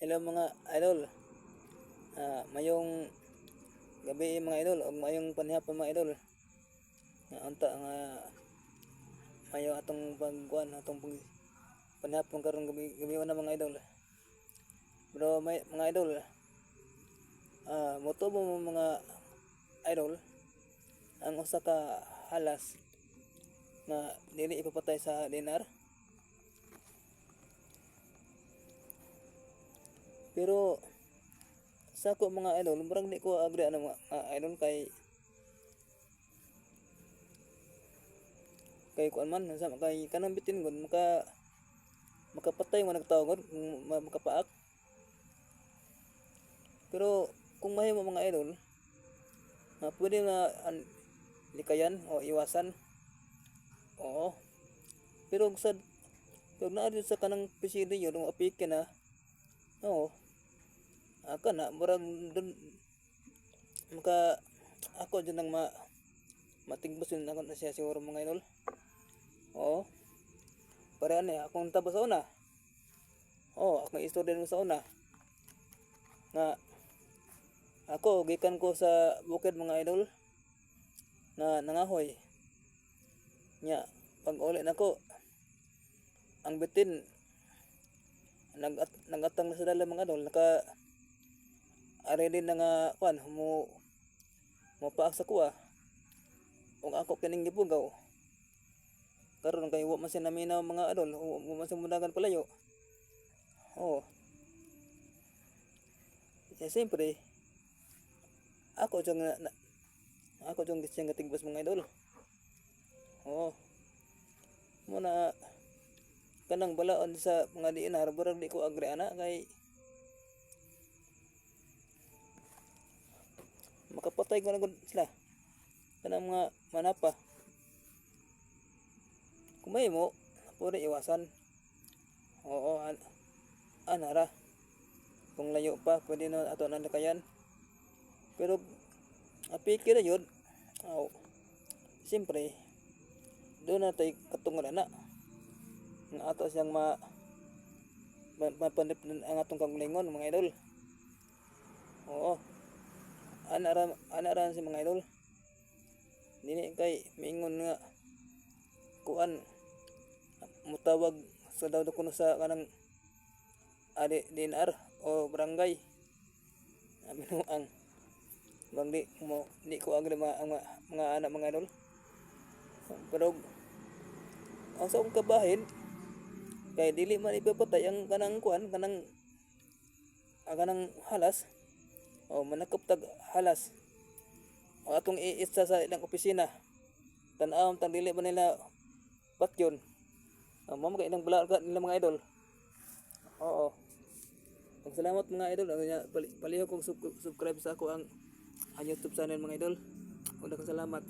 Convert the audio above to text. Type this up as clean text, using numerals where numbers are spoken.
Hello mga idol. Mayong gabi mga idol ug mayong panihapon mga idol. Unta nga mayo atong pagkuan atong panihapon karon gabi na mga idol. Pero may mga idol, motubo mo mga idol ang usa ka halas nga dili ipapatay sa dinar. Pero sa ako mga idol, murag di ko agree ano mga idol kay kuan man sa kay kanang bitin gud makapatay mo nagtawag gud makapaak. Pero kung mahimo mga idol, pwede na likayan o iwasan. Oo. Pero pero naa sa kanang PCD yun, apike na. Oo. Aka na murag dun maka ako dyan nang matigbos yun ako na siya siguro mga idol. Oo. Para ano akong tabo sa una. Oo, akong istorya mo sa una. Na ako gikan ko sa bukid mga idol na nangahoy. Nya pag uli nako ang bitin nagatang na sa dala mga idol ari din na nga kuan mo paak sa kuha ug ako kining gipugaw karon kay wa man siya naminaw mga idol wa man siya mudagan palayo. Oo. Siyempre ako jung siyang gatigbas mga idol. Oo. Muna kanang balaod sa mga diinar burag di ko agree ana kay makapatay ko na gud sila kanang mga manapa. Kung mahimo pwede iwasan. Oo, anara kung layo pa pwede na ato na lakayan. Pero apike na yun. Siyempre doon na tayo katungan na nga ato siyang mapanip ang atong kaglingon mga idol. Oo. Ana si mga idol. Dili kay miingon nga kuan mutawag sa daw kuno sa kanang DNR o barangay. Binuang bang di ko agree mga anak mga idol. Pero ang sa akong kabahin kay dili man ipapatay ang kanang kuan kanang halas o manakop tag halas o atong iisa sa ilang opisina tan-aw tang dili man nila patyon mao kay ilang balaod nila mga idol. Oo. Salamat mga idol. Palihog kong subscribe sa ako ang YouTube channel mga idol. Una kang salamat.